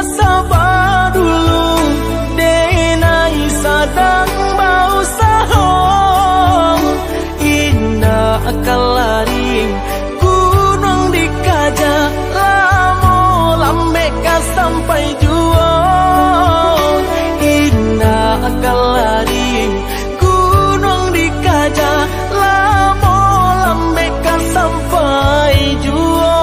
masa badulu denai sadang bau sahong indah kalaring gunung dikaja lamo lambeka sampai juang indah kalaring gunung dikaja lamo lambeka sampai juang.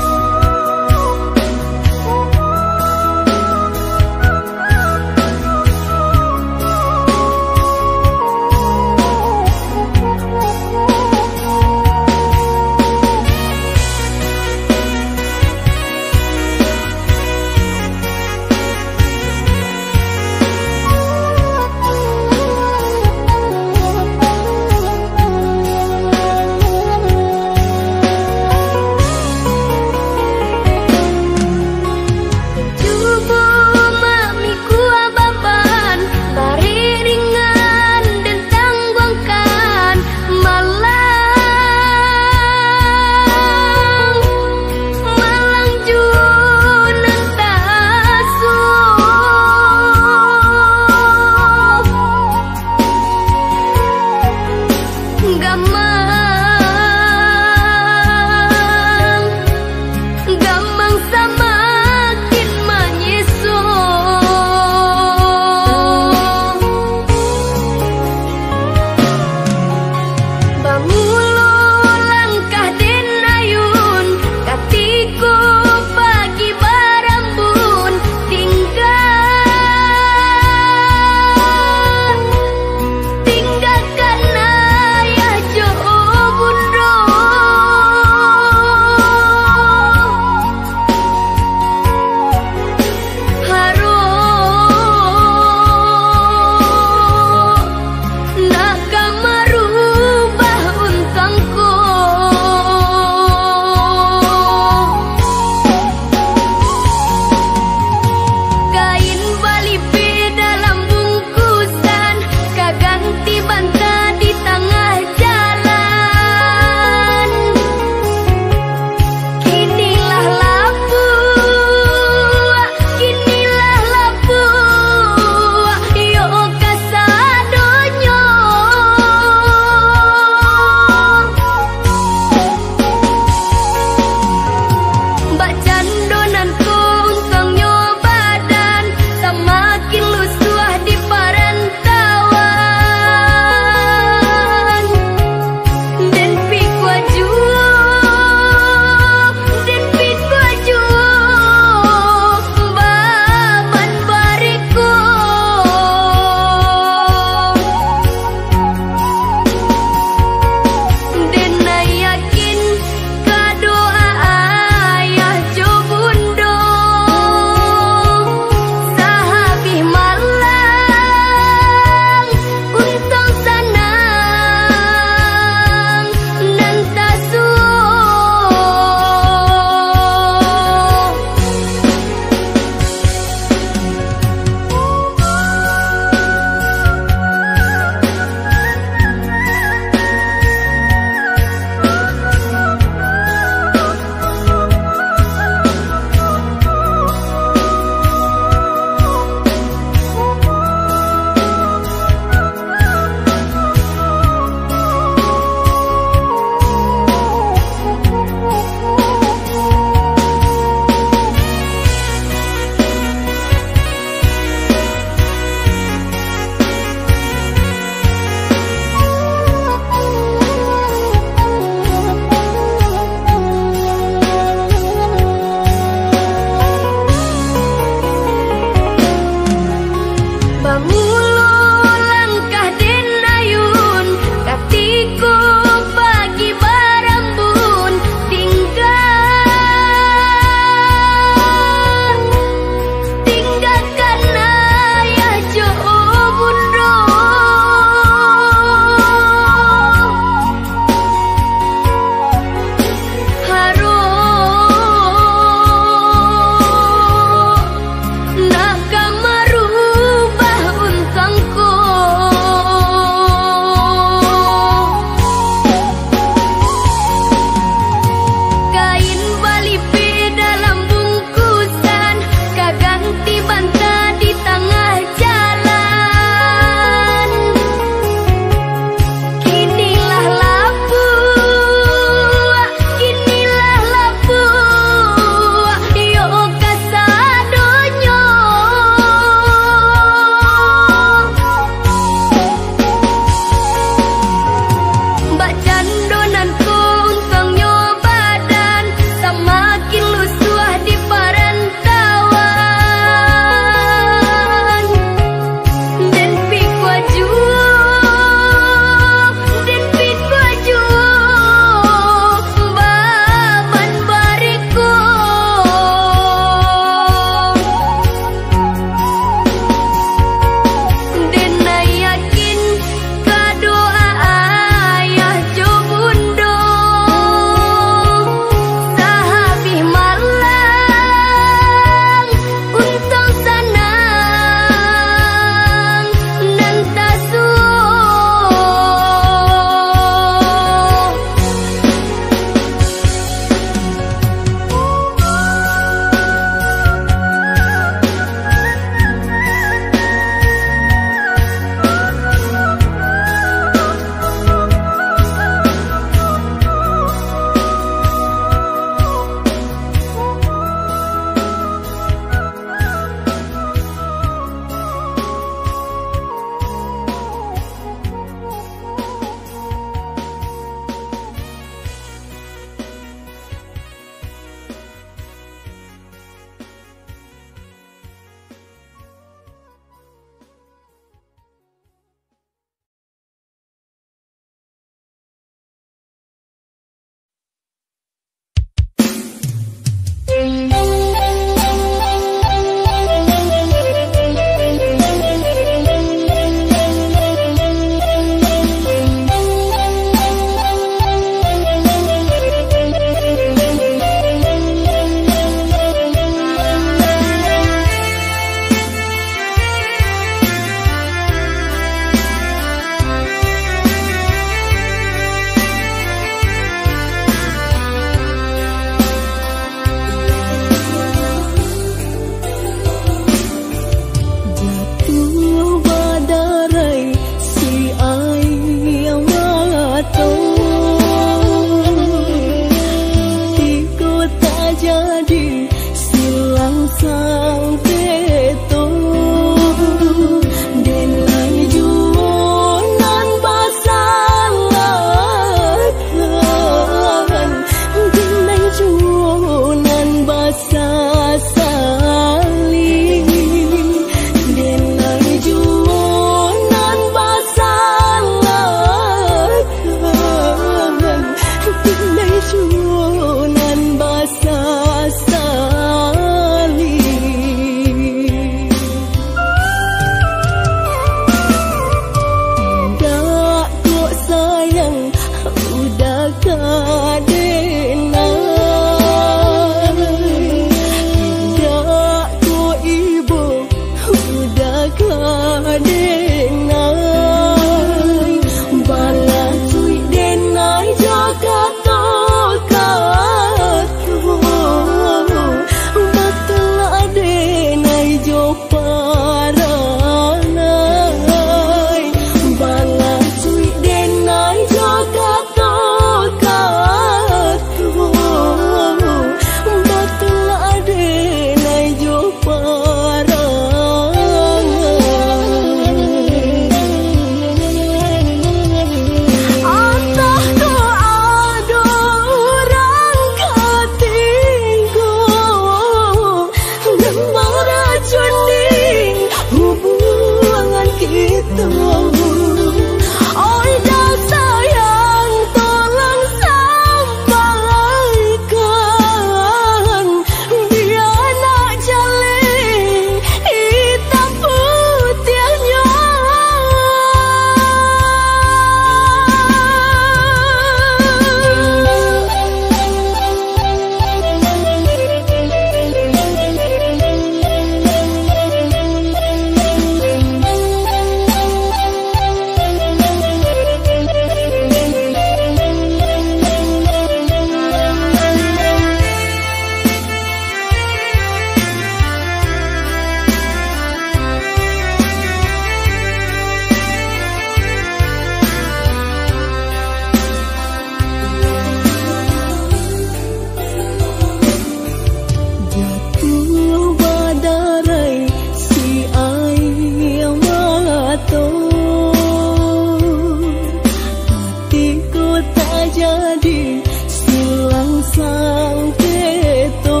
jadi silang sang keto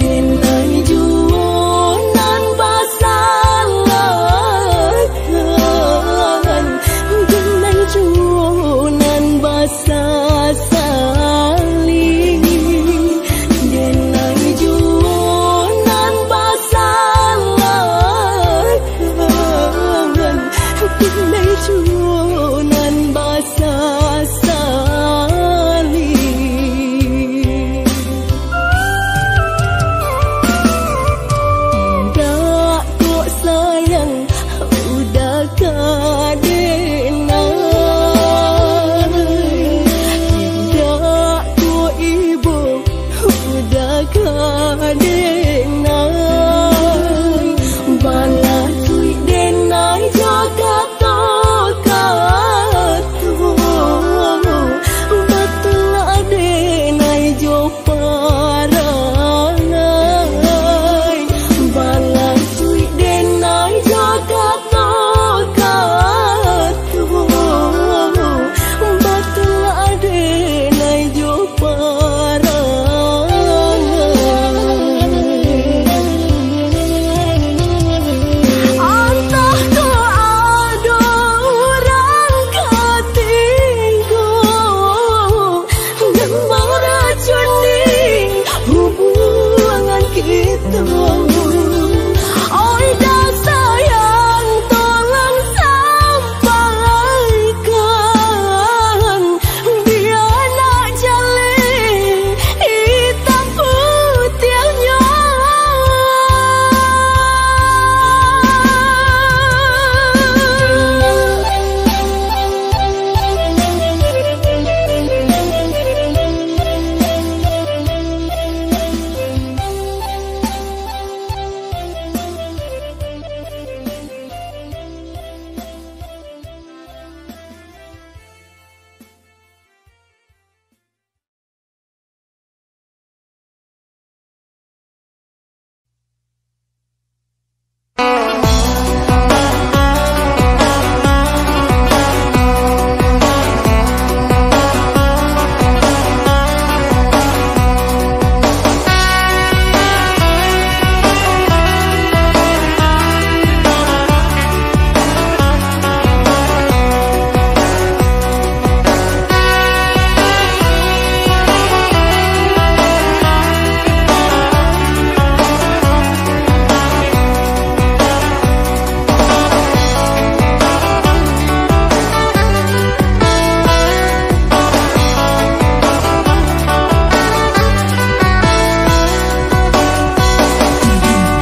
denai juonan basalakan denai juonan basasaling denai juonan basalakan denai juonan basasaling dak kok sayang udah kadenai dak kok ibu udah kadenai bala tui denai jaga tokatu betul adenai jo paranai bala tui denai jaga tokatu betul adenai jo Antah ke ada orang ketinggu dan meracuni hubungan kita. Oi dah sayang tolong sampaikan biar nak jalin hitam putihnya.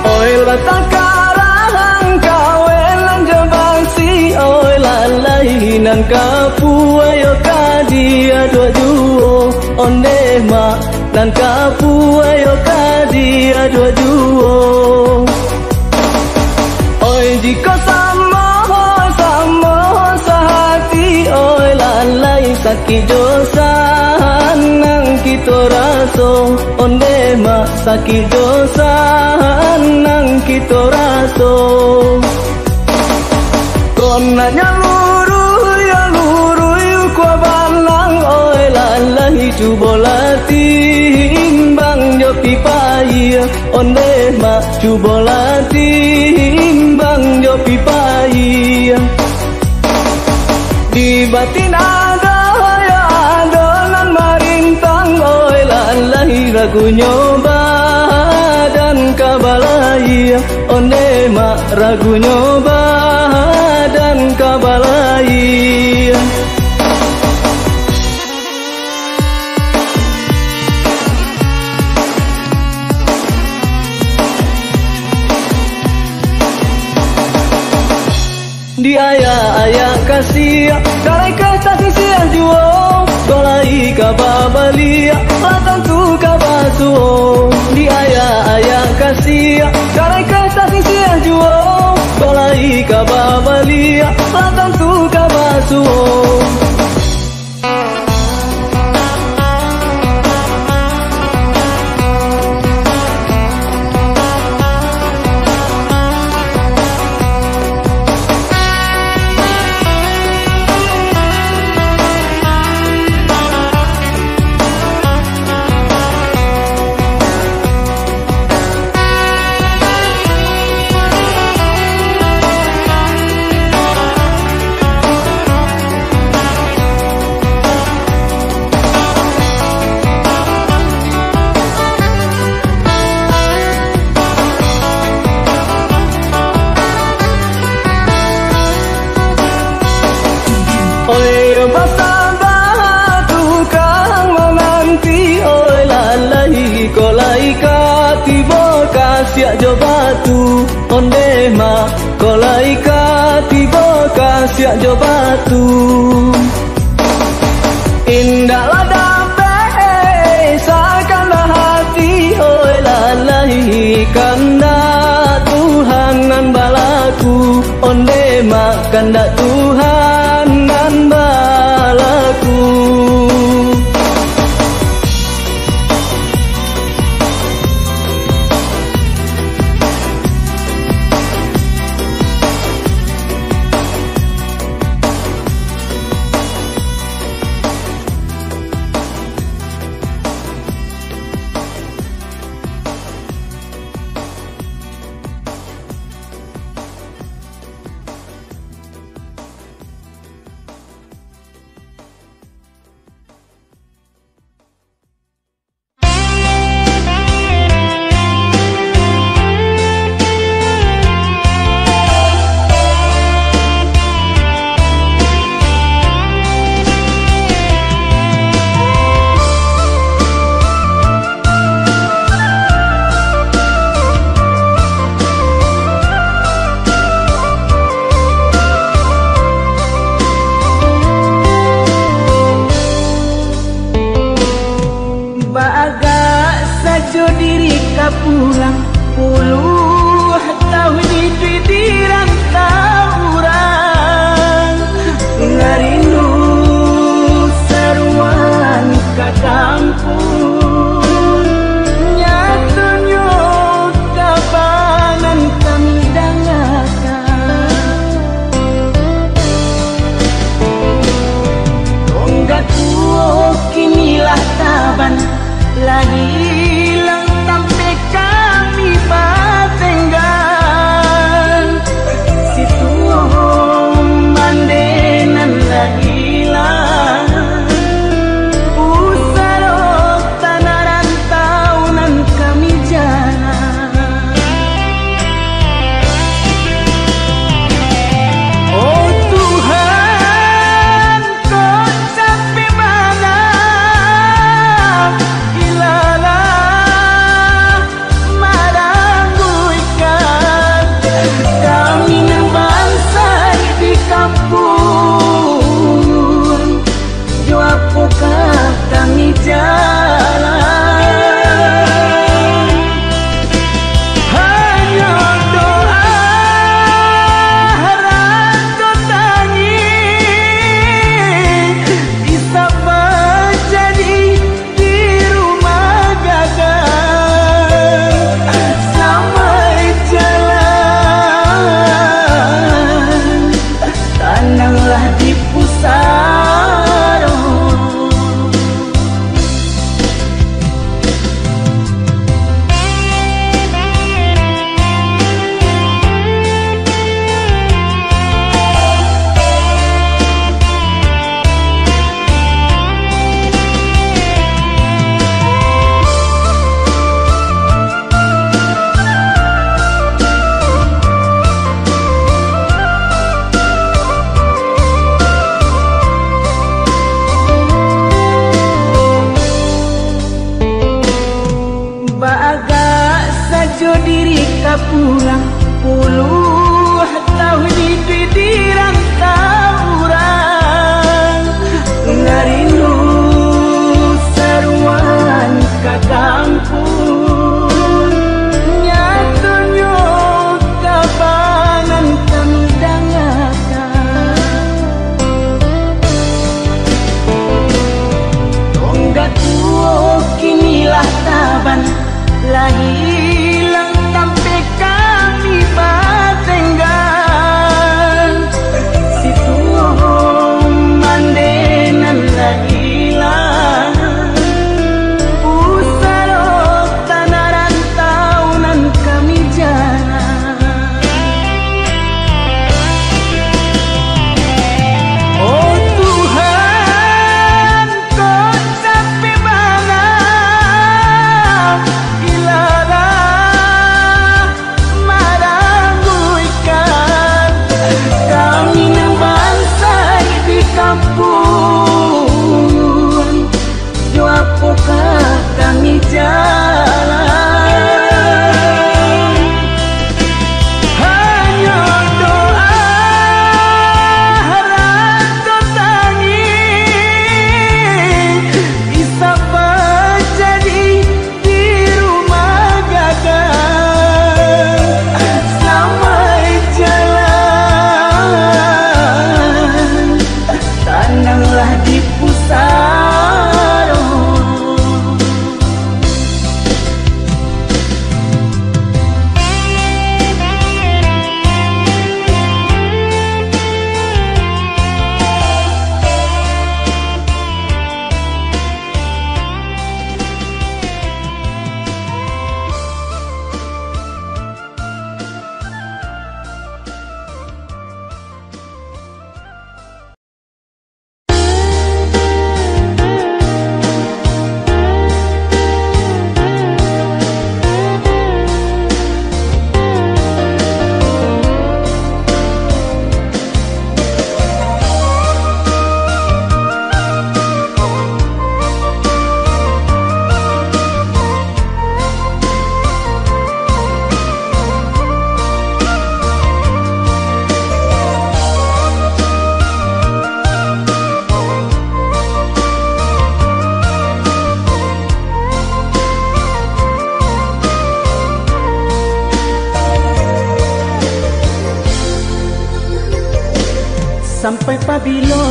Oi batang karang kawelan jembang si oi lalai nan kapu ayo kadia dua juo onde ma nan kapu ayo kadia dua juo. Oi jika sama sehati oi lalai sakit dosa nang kita raso onde ma sakit dosa nang kita raso konanya lurui kwa balang oi lalai cubola timbang jo pipai onde ma cubola timbang jo pipai di batin ada ya adonan marintang oi lalai ragu nyoba dan kabalai onde ma ragu nyoba dan kabalai. Di ayah kasih karai kestasi sia juo golai kababalia latan tu kabasuo. Di ayah kasih karai kestasi sia juo golai kababalia latan tu kabasuo. Oi bersabar tukang menanti oi lalai kolai ka tiba kasih jo batu onde ma kolai ka tiba kasih jo batu indahlah damai sakanlah hati oi lalai kanda Tuhan nan balaku onde ma kanda Tuhan nan balaku. Pulang puluh tahun itu di rantau orang ngarindu seruan ke kampung nyatunya kapanan kami dangakan tonggak tuo kinilah taban lagi pulang puluh tahun itu di rantau orang ngarindu seruan ke kampung nyatunya kapanan kami dangakan tonggak tuo kinilah taban lagi hilang sampai pabilo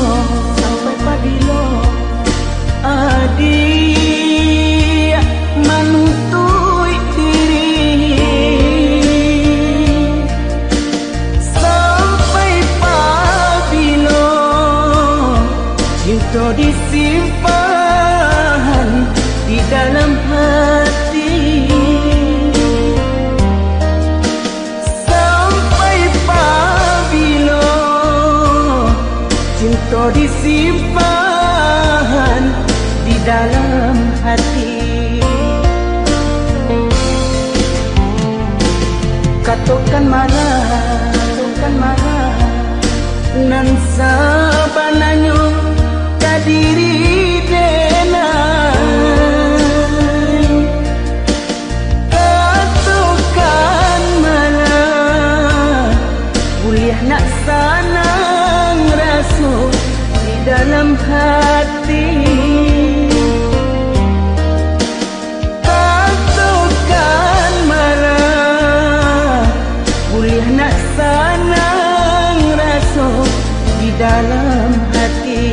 adik menuntut diri, sampai pabilo cinta disimpan di dalam hati, sampai pabilo cinta disimpan di dalam hati. Katakan marah nan sabananyo kadiri denai, katakan marah kuliah nak sanang rasa di dalam hati. Katakan marah kuliah nak sanang rasa di dalam hati.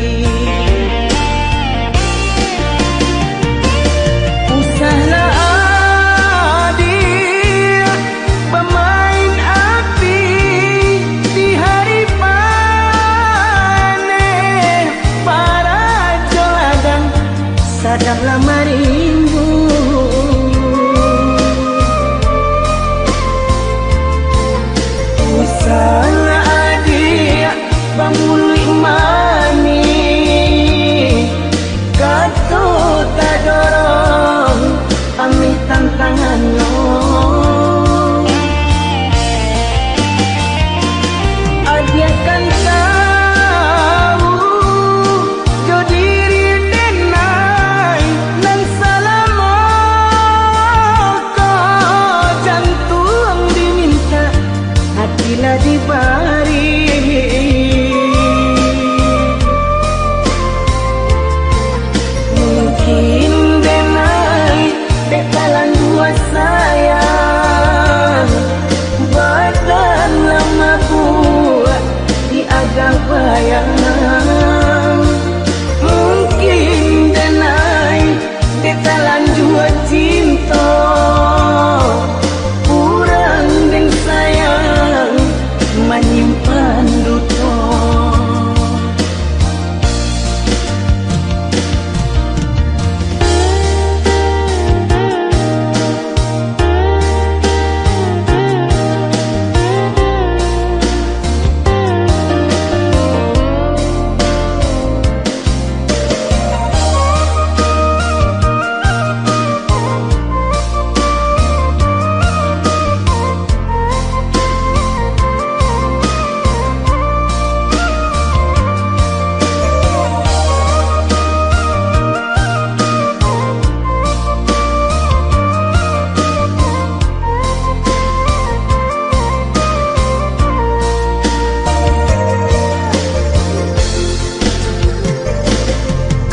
Usahlah adik pemain api di hari panen, para joladang sadanglah marimbu. Usahlah adik pamuli mani, kata tak dorong ambil tantangannya. Adik kan tahu jo diri denai nan salamo kau jantung diminta hatilah dibari. Mungkin denai dekalan dua sayang badan lama buat di agak bayang. Mungkin denai dekalan dua cinta kurang dan sayang menyimpan duka.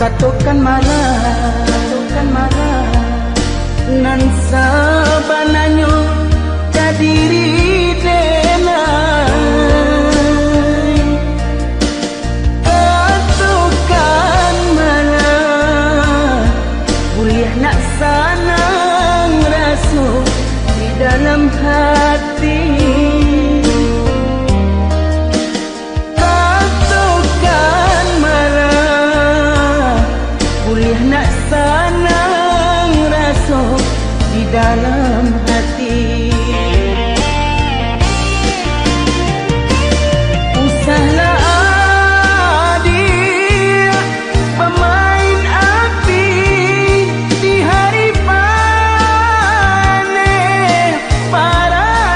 Katakan marah nan sabananyo kadiri denai, katakan marah kuliah nak sanang rasa di dalam hati. Katakan marah kuliah nak sanang rasa di dalam hati. Usahlah adik pemain api di hari panen, para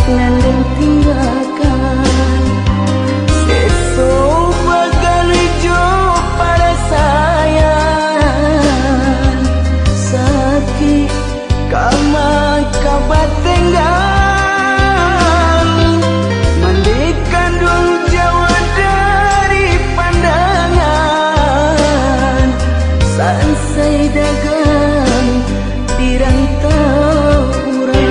nandeng tinggalkan. Sesok bakal jo pada sayang, sakit kama kabat tenggang, mandikan dulu Jawa dari pandangan, sansai dagang di rantau urang.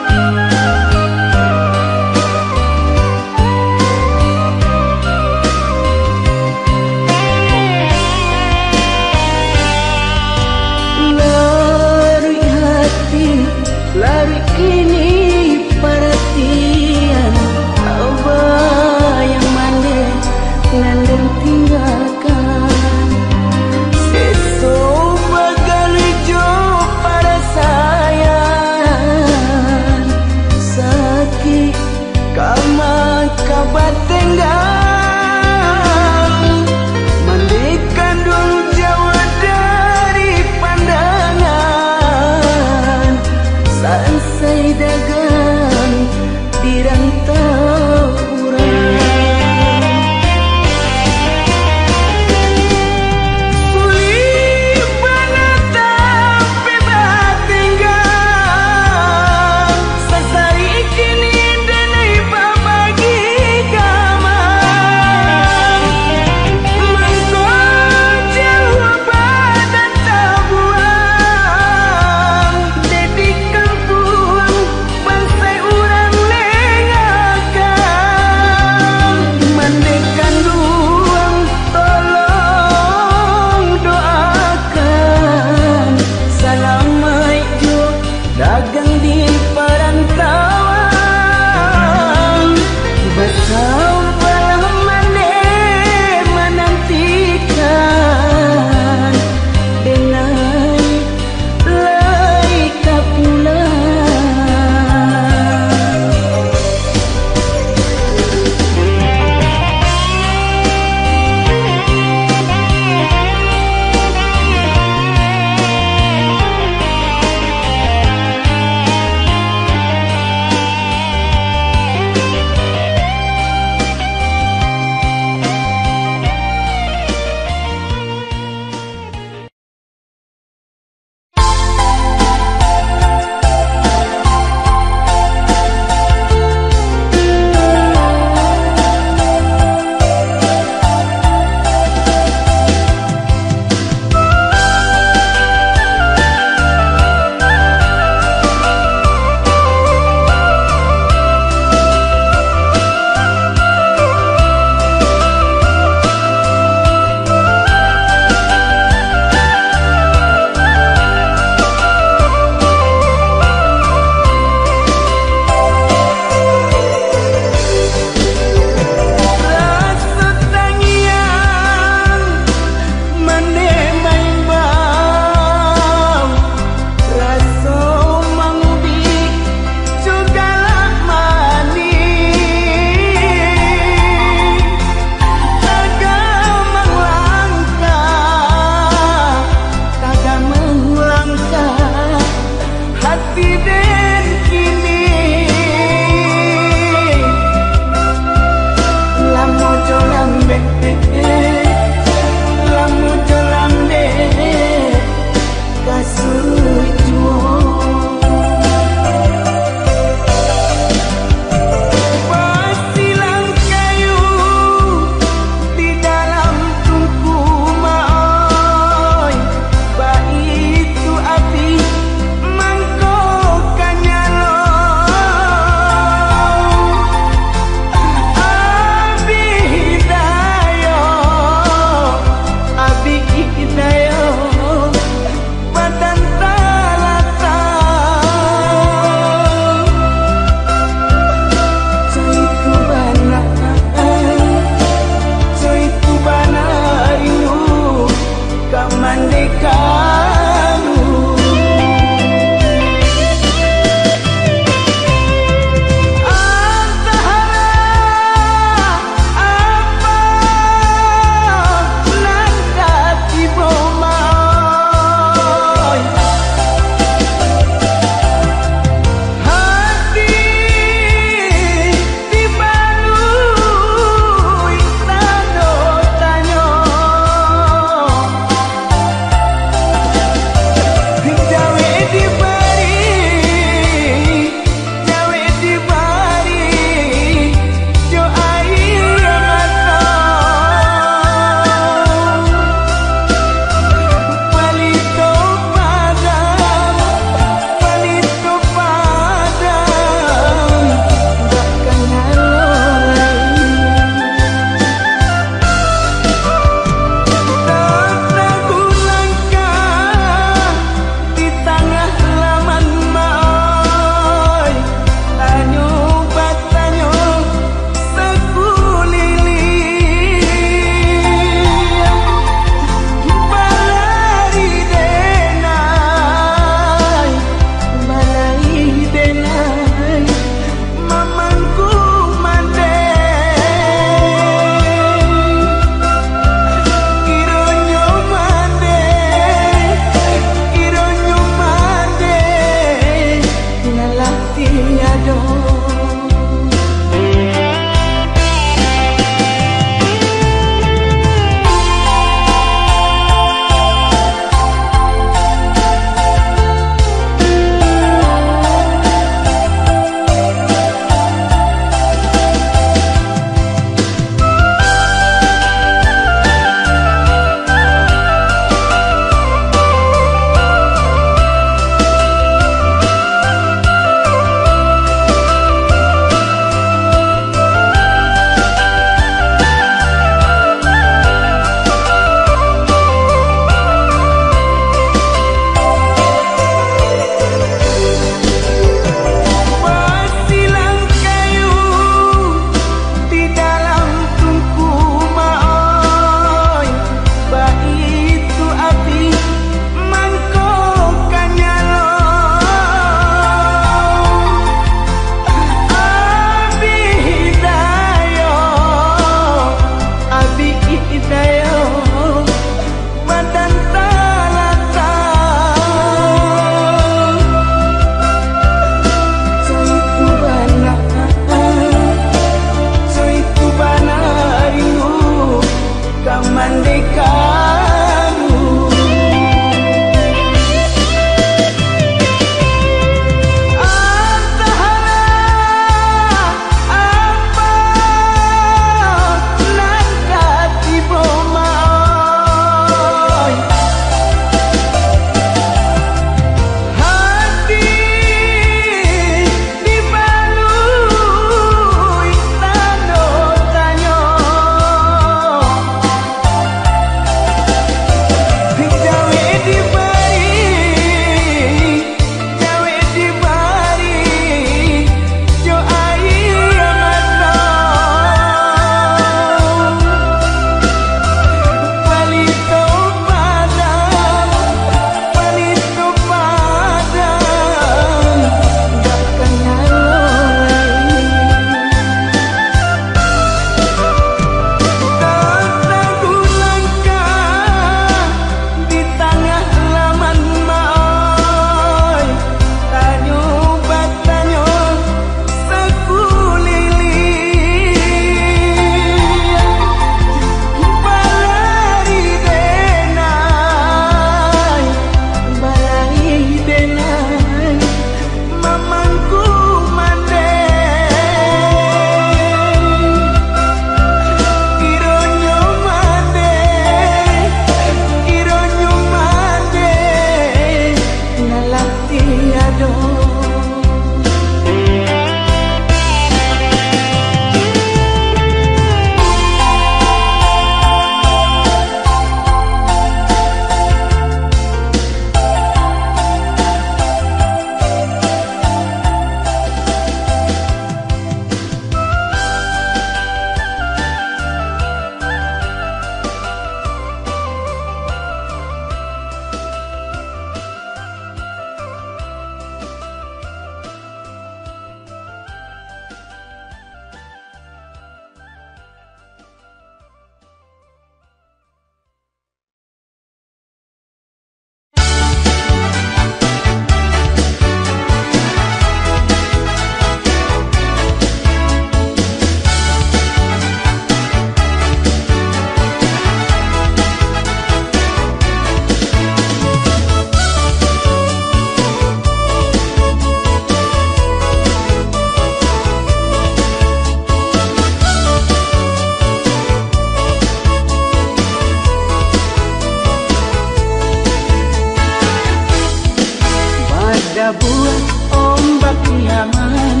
pada buah ombak kiaman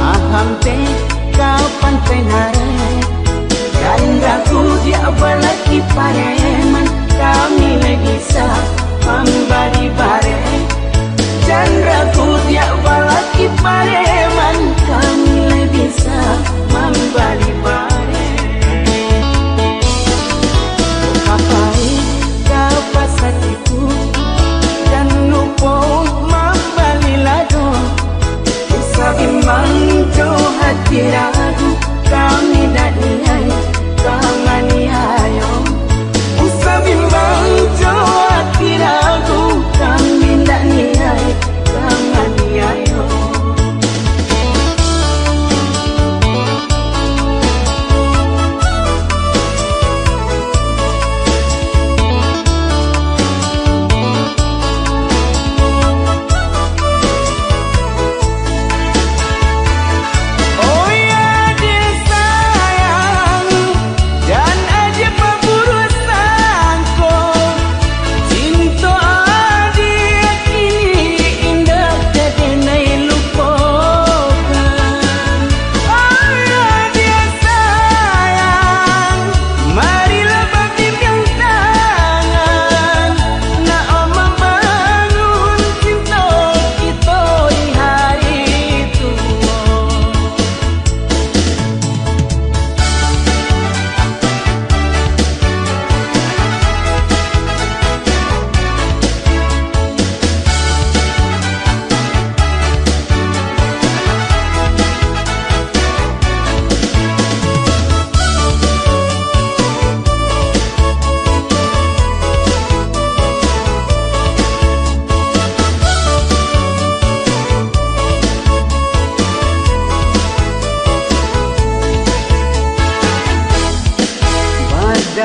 aham te kapan penare jandaku dia balaki pareman kami lagi sah membari bare jandaku dia balaki pareman kami lagi sah membari bare kapai kapas hatiku dan lupa membali lado sabimbang jo hati ragu kami dan niai kangani ayo sabimbang jo hati ragu kami dan niai kangani ayo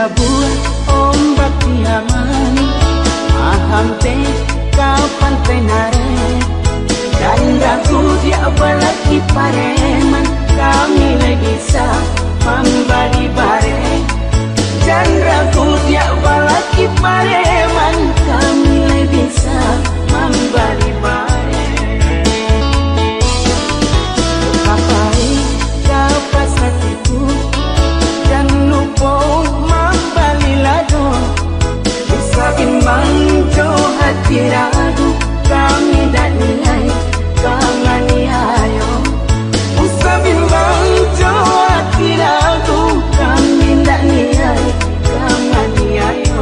buah ombak kiaman aham te kapan penare jandaku dia balaki pareman kami lagi sah membari bare jandaku dia balaki pareman kami lagi sah membari bare kapai kapas hatiku dan lupa sabimbang jo hati ragu kami dan niai kangani ayo sabimbang jo hati ragu kami dan niai kangani ayo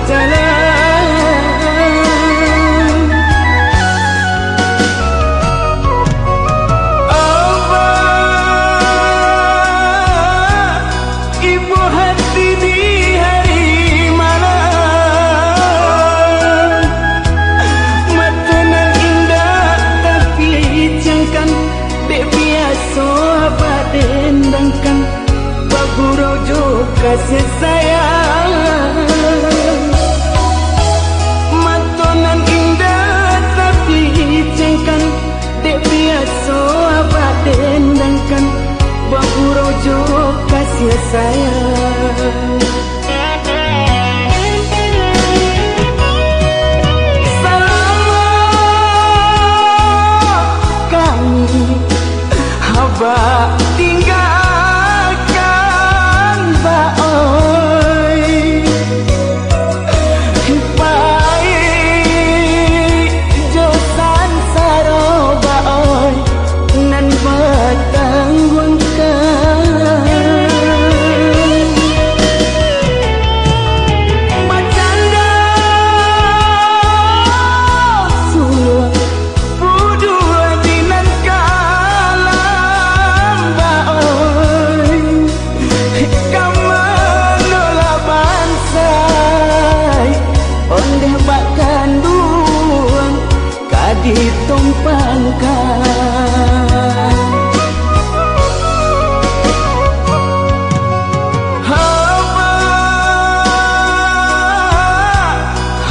jalan. Abah, ibu hati di hari malam, matanan indah tapi jangkan, dek biasa abah dendangkan, babu rojo kasih sayang. Matanan indah tapi jangkan, dek biasa abah dendangkan, babu rojo kasih sayang. Abah tinggalkan baoi, hipai josan saro baoi, nan batanggunkan. Macanda sulung budua dinan ditumpangkan.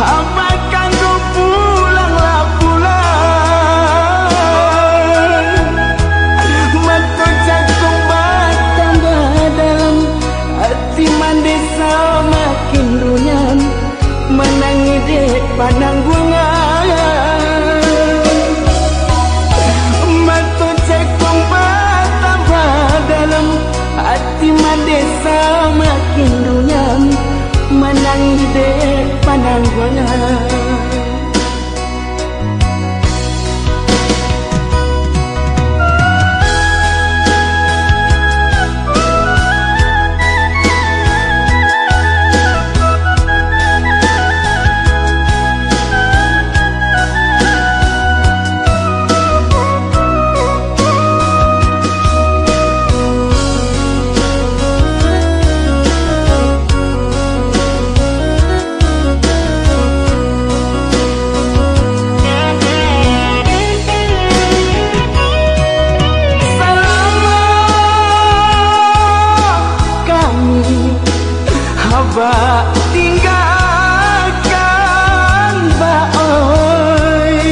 Abah kanggo pulanglah pulang, mata jagung batambah dalam, hati mandesa makin runyam, menangi dek pananggungan. Hati mandesa makin runyam, menangi dek pananggungan. Abah tinggalkan baoi,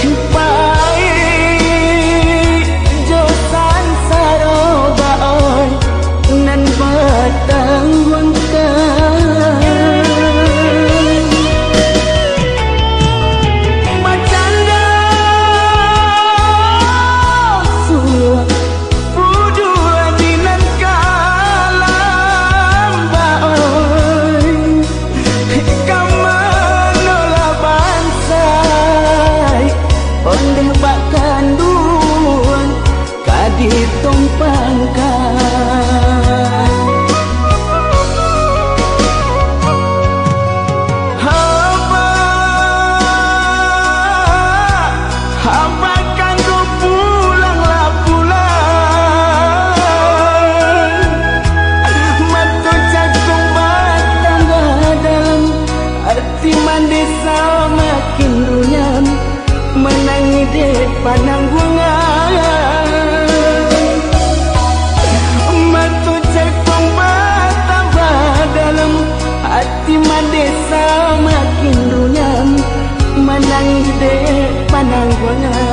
hipai josan saro baoi, nan batanggunkan. Macanda sulung budua dinan ditumpangkan. Abah kanggo pulanglah pulang, mata jagung batambah dalam, hati mandesa makin runyam, menangi dek pananggungan. Hati mandesa makin runyam, menangi dek pananggungan.